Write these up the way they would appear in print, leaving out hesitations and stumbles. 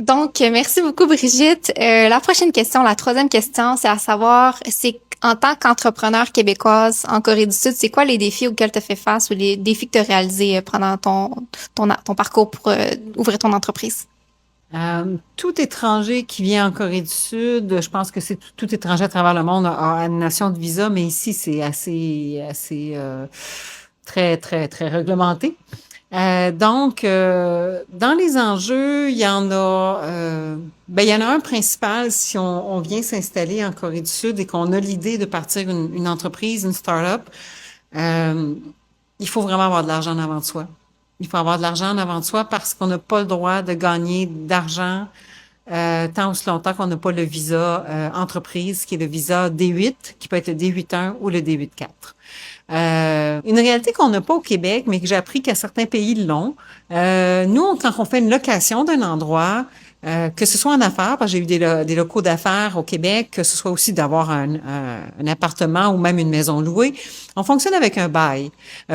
Donc, merci beaucoup, Brigitte. La prochaine question, la troisième question, c'est à savoir, c'est en tant qu'entrepreneur québécoise en Corée du Sud, c'est quoi les défis auxquels tu as fait face ou les défis que tu as réalisés pendant ton parcours pour ouvrir ton entreprise? Tout étranger qui vient en Corée du Sud, je pense que c'est tout étranger à travers le monde a annulation de visa, mais ici c'est assez très très très réglementé. Donc, dans les enjeux, il y en a un principal si on vient s'installer en Corée du Sud et qu'on a l'idée de partir une entreprise, une start-up. Euh, il faut vraiment avoir de l'argent en avant de soi. Il faut avoir de l'argent en avant de soi parce qu'on n'a pas le droit de gagner d'argent tant aussi longtemps qu'on n'a pas le visa entreprise, qui est le visa D8, qui peut être le D8-1 ou le D8-4. Une réalité qu'on n'a pas au Québec, mais que j'ai appris qu'à certains pays l'ont. Nous, quand on fait une location d'un endroit, que ce soit en affaires, parce que j'ai eu des locaux d'affaires au Québec, que ce soit aussi d'avoir un appartement ou même une maison louée, on fonctionne avec un bail.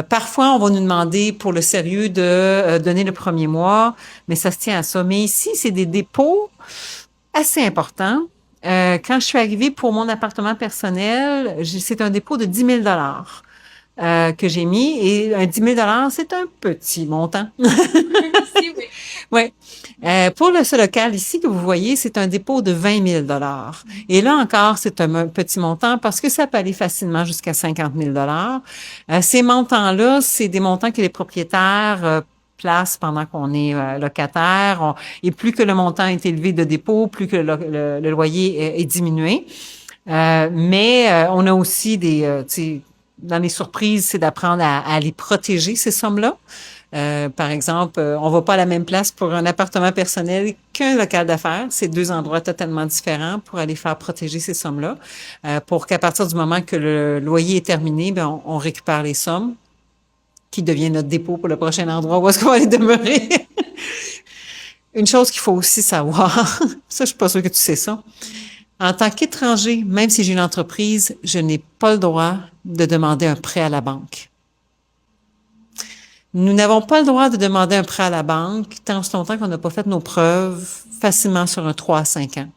Parfois, on va nous demander pour le sérieux de donner le premier mois, mais ça se tient à ça. Mais ici, c'est des dépôts assez importants. Quand je suis arrivée pour mon appartement personnel, c'est un dépôt de 10 000 $ que j'ai mis. Et un 10 000 $, c'est un petit montant. Si, oui. Ouais. Pour ce local ici que vous voyez, c'est un dépôt de 20 000 $. Et là encore, c'est un petit montant parce que ça peut aller facilement jusqu'à 50 000 $. Ces montants-là, c'est des montants que les propriétaires placent pendant qu'on est locataire. Et plus que le montant est élevé de dépôt, plus que le loyer est diminué. Mais on a aussi tu sais, dans les surprises, c'est d'apprendre à les protéger, ces sommes-là. Par exemple, on va pas à la même place pour un appartement personnel qu'un local d'affaires. C'est deux endroits totalement différents pour aller faire protéger ces sommes-là, pour qu'à partir du moment que le loyer est terminé, ben on récupère les sommes qui deviennent notre dépôt pour le prochain endroit où est-ce qu'on va aller demeurer. Une chose qu'il faut aussi savoir, ça je suis pas sûre que tu sais ça, en tant qu'étranger, même si j'ai une entreprise, je n'ai pas le droit de demander un prêt à la banque. Nous n'avons pas le droit de demander un prêt à la banque tant aussi longtemps qu'on n'a pas fait nos preuves facilement sur un 3 à 5 ans.